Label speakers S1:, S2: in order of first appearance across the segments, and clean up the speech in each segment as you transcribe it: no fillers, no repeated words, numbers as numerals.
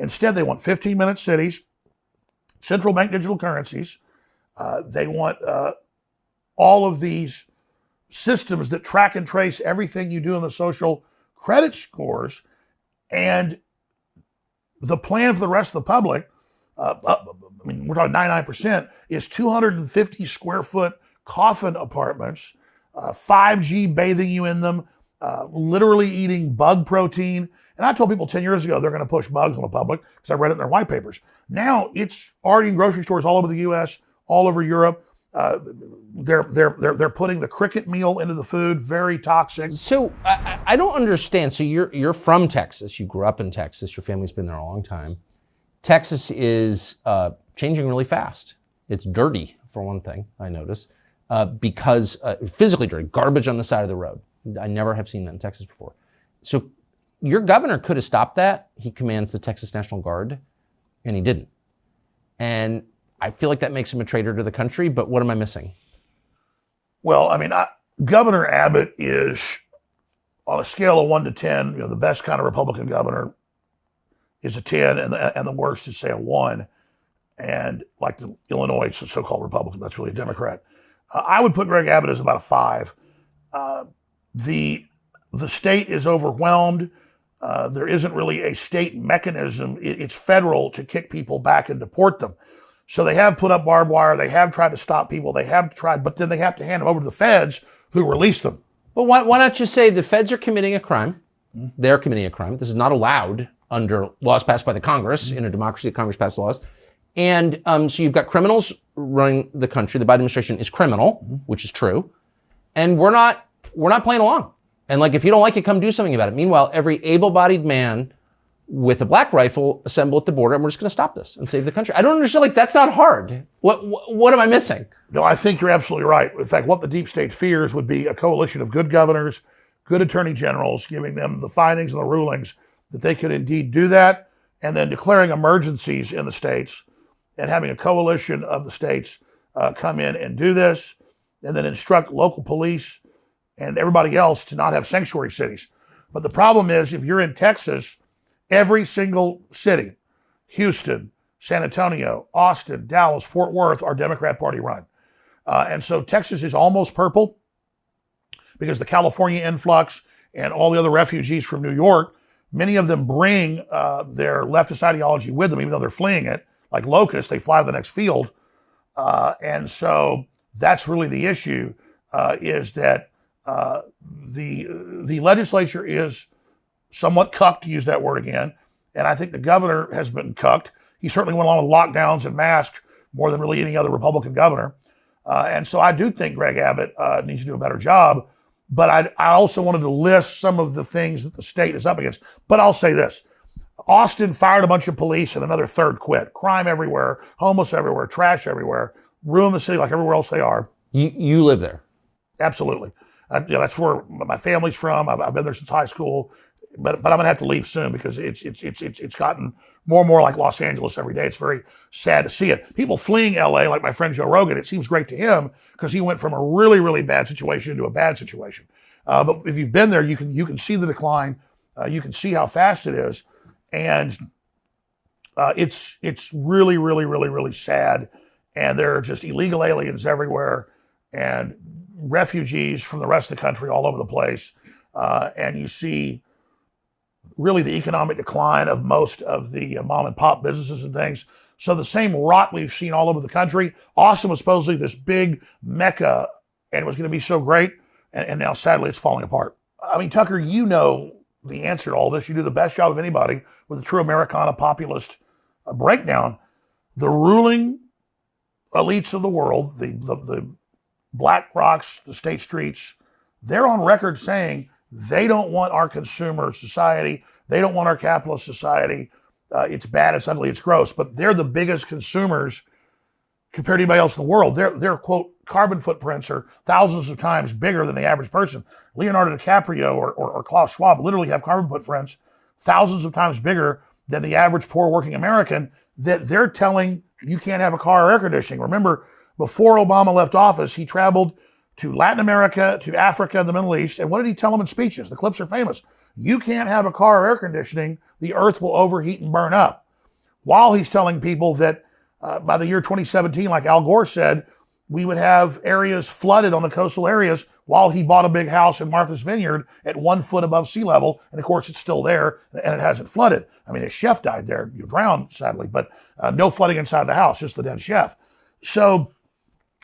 S1: Instead, they want 15-minute cities, central bank digital currencies. They want all of these systems that track and trace everything you do in the social credit scores. And the plan for the rest of the public, we're talking 99%, is 250 square foot coffin apartments, 5G bathing you in them, literally eating bug protein. And I told people 10 years ago they're going to push bugs on the public because I read it in their white papers. Now it's already in grocery stores all over the U.S., all over Europe. They're putting the cricket meal into the food, very toxic.
S2: So I don't understand. So you're from Texas. You grew up in Texas. Your family's been there a long time. Texas is changing really fast. It's dirty, for one thing, I notice, because physically dirty, garbage on the side of the road. I never have seen that in Texas before. So your governor could have stopped that. He commands the Texas National Guard, and he didn't. And I feel like that makes him a traitor to the country, but what am I missing?
S1: Well, Governor Abbott is, on a scale of 1 to 10, the best kind of Republican governor is a 10, and the worst is, say, a 1. And like the Illinois so-called Republican, that's really a Democrat. I would put Greg Abbott as about a 5. The state is overwhelmed. There isn't really a state mechanism. It's federal to kick people back and deport them. So they have put up barbed wire. They have tried to stop people. They have tried, but then they have to hand them over to the feds who release them.
S2: Well, why not just say the feds are committing a crime? They're committing a crime. This is not allowed under laws passed by the Congress. In a democracy, the Congress passed laws. And so you've got criminals running the country. The Biden administration is criminal, which is true. And we're not playing along. And if you don't like it, come do something about it. Meanwhile, every able-bodied man with a black rifle assemble at the border, and we're just going to stop this and save the country. I don't understand. That's not hard. What am I missing?
S1: No, I think you're absolutely right. In fact, what the deep state fears would be a coalition of good governors, good attorney generals, giving them the findings and the rulings that they could indeed do that, and then declaring emergencies in the states and having a coalition of the states come in and do this, and then instruct local police and everybody else to not have sanctuary cities. But the problem is, if you're in Texas, every single city, Houston, San Antonio, Austin, Dallas, Fort Worth, are Democrat Party run. And so Texas is almost purple because the California influx and all the other refugees from New York, many of them bring their leftist ideology with them, even though they're fleeing it. Like locusts, they fly to the next field. And so that's really the issue, is that the legislature is somewhat cucked, to use that word again. And I think the governor has been cucked. He certainly went along with lockdowns and masks more than really any other Republican governor. And so I do think Greg Abbott needs to do a better job. But I also wanted to list some of the things that the state is up against. But I'll say this. Austin fired a bunch of police and another third quit. Crime everywhere, homeless everywhere, trash everywhere, ruin the city like everywhere else they are.
S2: You live there?
S1: Absolutely. That's where my family's from. I've been there since high school. But I'm going to have to leave soon because it's gotten more and more like Los Angeles every day. It's very sad to see it. People fleeing LA, like my friend Joe Rogan, it seems great to him because he went from a really, really bad situation into a bad situation. But if you've been there, you can see the decline. You can see how fast it is. And it's really, really, really, really sad. And there are just illegal aliens everywhere and refugees from the rest of the country all over the place. And you see really the economic decline of most of the mom and pop businesses and things. So the same rot we've seen all over the country. Austin was supposedly this big mecca and it was going to be so great. And now sadly it's falling apart. Tucker, you know the answer to all this. You do the best job of anybody with a true Americana populist breakdown. The ruling elites of the world, the Black Rocks, the State Streets, they're on record saying they don't want our consumer society. They don't want our capitalist society. It's bad, it's ugly, it's gross. But they're the biggest consumers compared to anybody else in the world. Their quote, carbon footprints are thousands of times bigger than the average person. Leonardo DiCaprio or Klaus Schwab literally have carbon footprints thousands of times bigger than the average poor working American, that they're telling you can't have a car or air conditioning. Remember, before Obama left office, he traveled to Latin America, to Africa, and the Middle East. And what did he tell them in speeches? The clips are famous. You can't have a car or air conditioning. The earth will overheat and burn up. while he's telling people that by the year 2017, like Al Gore said, we would have areas flooded on the coastal areas, while he bought a big house in Martha's Vineyard at 1 foot above sea level. And of course, it's still there and it hasn't flooded. I mean, his chef died there, you drowned sadly, but no flooding inside the house, just the dead chef. So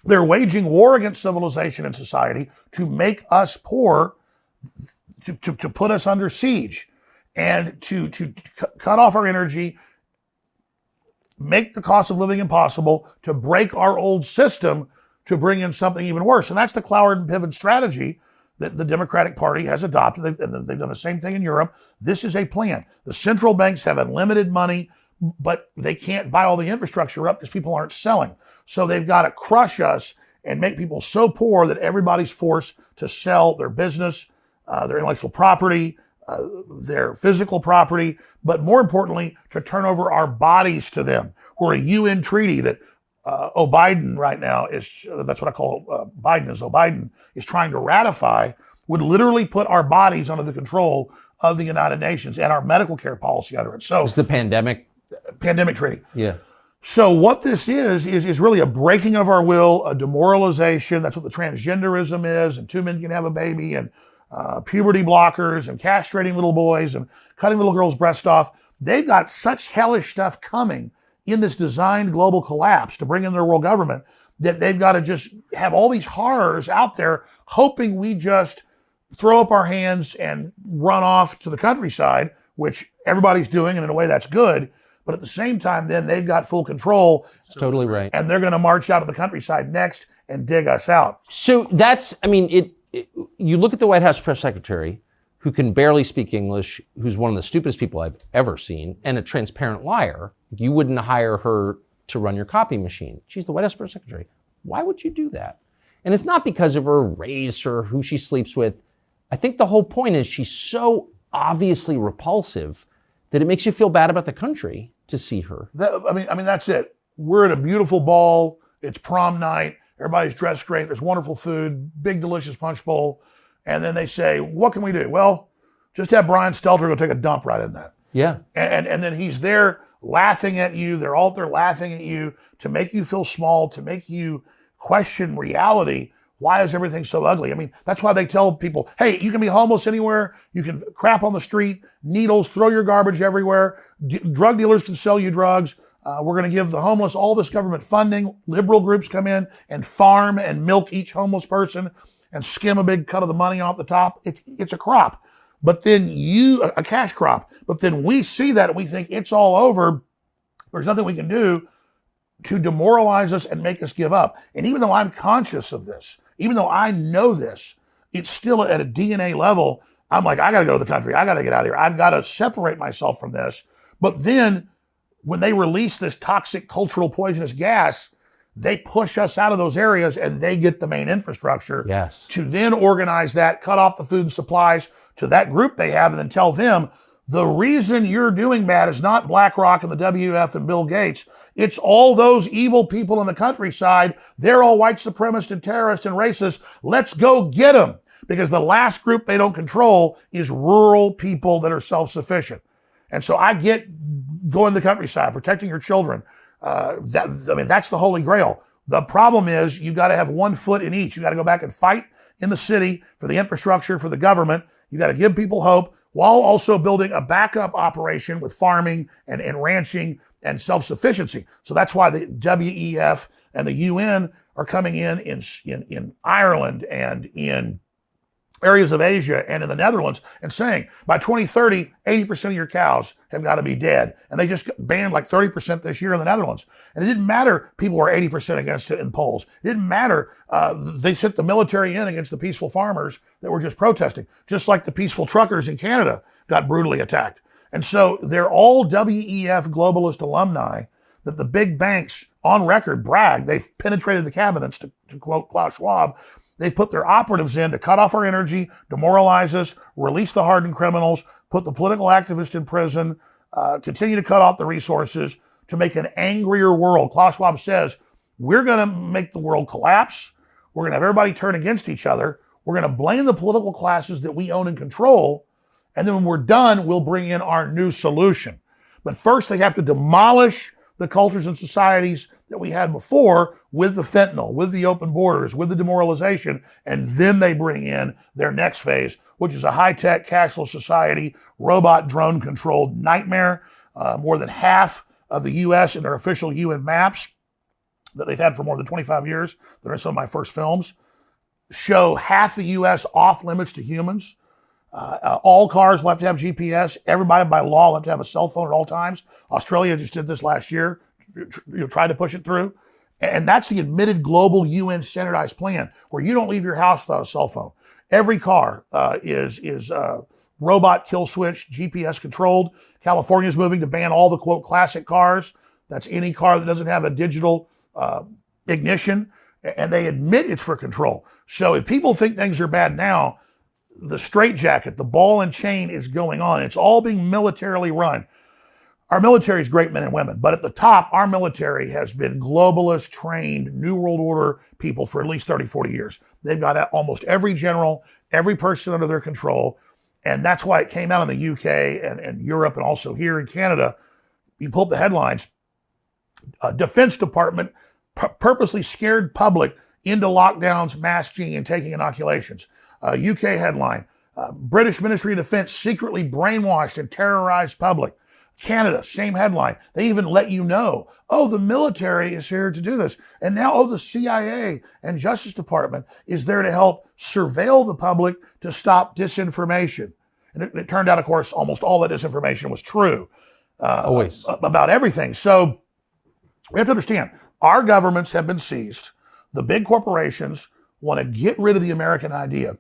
S1: they're waging war against civilization and society to make us poor, to put us under siege, and to cut off our energy, make the cost of living impossible, to break our old system, to bring in something even worse. And that's the Cloward and Piven strategy that the Democratic Party has adopted. They've done the same thing in Europe. This is a plan. The central banks have unlimited money, but they can't buy all the infrastructure up because people aren't selling. So they've got to crush us and make people so poor that everybody's forced to sell their business, their intellectual property, their physical property, but more importantly, to turn over our bodies to them. We're a UN treaty that Biden right now that's what I call Biden is Biden is trying to ratify, would literally put our bodies under the control of the United Nations and our medical care policy under it. So
S2: it's the pandemic
S1: treaty.
S2: Yeah.
S1: So what this is really a breaking of our will, a demoralization. That's what the transgenderism is, and 2 men can have a baby, and puberty blockers, and castrating little boys, and cutting little girls' breasts off. They've got such hellish stuff coming in this designed global collapse to bring in their world government that they've got to just have all these horrors out there, hoping we just throw up our hands and run off to the countryside, which everybody's doing, and in a way that's good. But at the same time, then they've got full control.
S2: That's totally right.
S1: And they're going to march out of the countryside next and dig us out.
S2: So that's, I mean, you look at the White House press secretary, who can barely speak English, who's one of the stupidest people I've ever seen, and a transparent liar. You wouldn't hire her to run your copy machine. She's the White House press secretary. Why would you do that? And it's not because of her race or who she sleeps with. I think the whole point is she's so obviously repulsive that it makes you feel bad about the country to see her.
S1: I mean, that's it. We're at a beautiful ball. It's prom night. Everybody's dressed great. There's wonderful food, big, delicious punch bowl. And then they say, what can we do? Well, just have Brian Stelter go take a dump right in that.
S2: Yeah.
S1: And then he's there laughing at you. They're all there laughing at you to make you feel small, to make you question reality. Why is everything so ugly? I mean, that's why they tell people, hey, you can be homeless anywhere. You can crap on the street, needles, throw your garbage everywhere. Drug dealers can sell you drugs. We're going to give the homeless all this government funding. Liberal groups come in and farm and milk each homeless person and skim a big cut of the money off the top. It's a crop. But then a cash crop. But then we see that and we think it's all over. There's nothing we can do to demoralize us and make us give up. And even though I'm conscious of this, even though I know this, it's still at a DNA level. I'm like, I got to go to the country. I got to get out of here. I've got to separate myself from this. But then when they release this toxic cultural poisonous gas, they push us out of those areas and they get the main infrastructure to then organize that, cut off the food and supplies to that group they have, and then tell them, the reason you're doing bad is not BlackRock and the WF and Bill Gates. It's all those evil people in the countryside. They're all white supremacists and terrorists and racists. Let's go get them. Because the last group they don't control is rural people that are self-sufficient. And so I get going to the countryside, protecting your children. That's the holy grail. The problem is you've got to have 1 foot in each. You got to go back and fight in the city for the infrastructure, for the government. You got to give people hope while also building a backup operation with farming and ranching and self-sufficiency. So that's why the WEF and the UN are coming in Ireland and in areas of Asia and in the Netherlands and saying, by 2030, 80% of your cows have got to be dead. And they just banned like 30% this year in the Netherlands. And it didn't matter people were 80% against it in polls. It didn't matter. They sent the military in against the peaceful farmers that were just protesting, just like the peaceful truckers in Canada got brutally attacked. And so they're all WEF globalist alumni that the big banks on record brag. They've penetrated the cabinets, to quote Klaus Schwab. They've put their operatives in to cut off our energy, demoralize us, release the hardened criminals, put the political activists in prison, continue to cut off the resources to make an angrier world. Klaus Schwab says, we're going to make the world collapse. We're going to have everybody turn against each other. We're going to blame the political classes that we own and control. And then when we're done, we'll bring in our new solution. But first, they have to demolish the cultures and societies that we had before with the fentanyl, with the open borders, with the demoralization, and then they bring in their next phase, which is a high-tech, cashless society, robot, drone-controlled nightmare. More than half of the U.S. in their official UN maps that they've had for more than 25 years, that are some of my first films, show half the U.S. off limits to humans. All cars will have to have GPS. Everybody by law will have to have a cell phone at all times. Australia just did this last year, tried to push it through. And that's the admitted global UN standardized plan, where you don't leave your house without a cell phone. Every car is robot kill switch, GPS controlled. California is moving to ban all the, quote, classic cars. That's any car that doesn't have a digital ignition. And they admit it's for control. So if people think things are bad now, the straitjacket, the ball and chain is going on. It's all being militarily run. Our military is great men and women, but at the top, our military has been globalist, trained, New World Order people for at least 30, 40 years. They've got almost every general, every person under their control, and that's why it came out in the UK and Europe and also here in Canada. You pull up the headlines, Defense Department purposely scared public into lockdowns, masking, and taking inoculations. UK headline, British Ministry of Defense secretly brainwashed and terrorized public. Canada, same headline. They even let you know, oh, the military is here to do this. And now, oh, the CIA and Justice Department is there to help surveil the public to stop disinformation. And it turned out, of course, almost all that disinformation was true.
S2: Always.
S1: About everything. So we have to understand, our governments have been seized. The big corporations want to get rid of the American idea.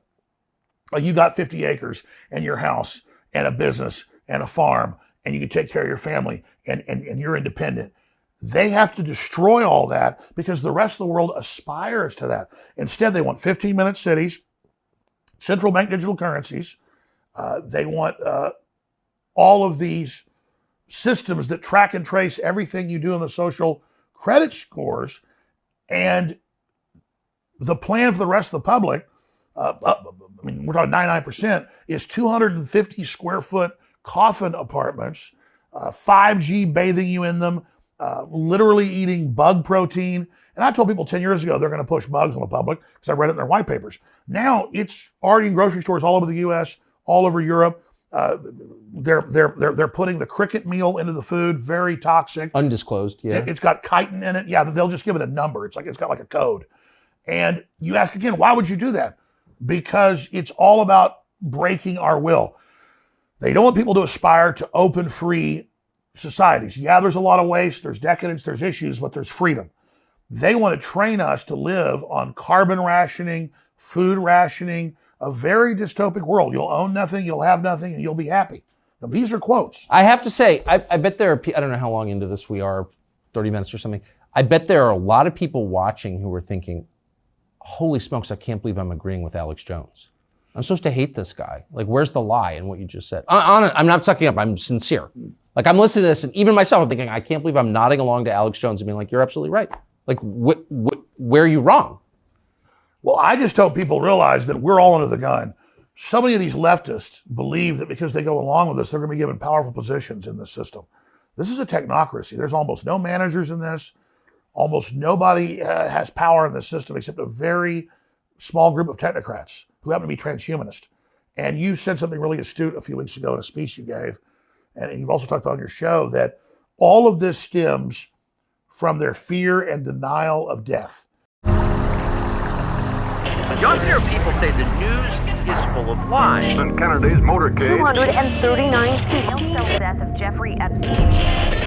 S1: You got 50 acres and your house and a business and a farm, and you can take care of your family and you're independent. They have to destroy all that because the rest of the world aspires to that. Instead, they want 15-minute cities, central bank digital currencies. They want all of these systems that track and trace everything you do in the social credit scores. And the plan for the rest of the public, we're talking 99%, is 250 square foot coffin apartments, 5G bathing you in them, literally eating bug protein. And I told people 10 years ago they're going to push bugs on the public because I read it in their white papers. Now it's already in grocery stores all over the U.S., all over Europe. They're putting the cricket meal into the food, very toxic.
S2: Undisclosed, yeah.
S1: It's got chitin in it. Yeah, they'll just give it a number. It's got like a code. And you ask again, why would you do that? Because it's all about breaking our will. They don't want people to aspire to open, free societies. Yeah, there's a lot of waste, there's decadence, there's issues, but there's freedom. They want to train us to live on carbon rationing, food rationing, a very dystopic world. You'll own nothing, you'll have nothing, and you'll be happy. Now, these are quotes.
S2: I have to say, I bet there are, I don't know how long into this we are, 30 minutes or something. I bet there are a lot of people watching who are thinking, holy smokes, I can't believe I'm agreeing with Alex Jones. I'm supposed to hate this guy. Like, where's the lie in what you just said? I'm not sucking up. I'm sincere. Like, I'm listening to this, and even myself, I'm thinking, I can't believe I'm nodding along to Alex Jones and being like, you're absolutely right. Like, where are you wrong?
S1: Well, I just hope people realize that we're all under the gun. So many of these leftists believe that because they go along with this, they're going to be given powerful positions in the system. This is a technocracy. There's almost no managers in this. Almost nobody has power in the system except a very small group of technocrats who happen to be transhumanist. And you said something really astute a few weeks ago in a speech you gave, and you've also talked about on your show, that all of this stems from their fear and denial of death.
S3: Younger people say the news is full of lies.
S4: In Kennedy's motorcade.
S5: 239 people. Cell death of Jeffrey Epstein.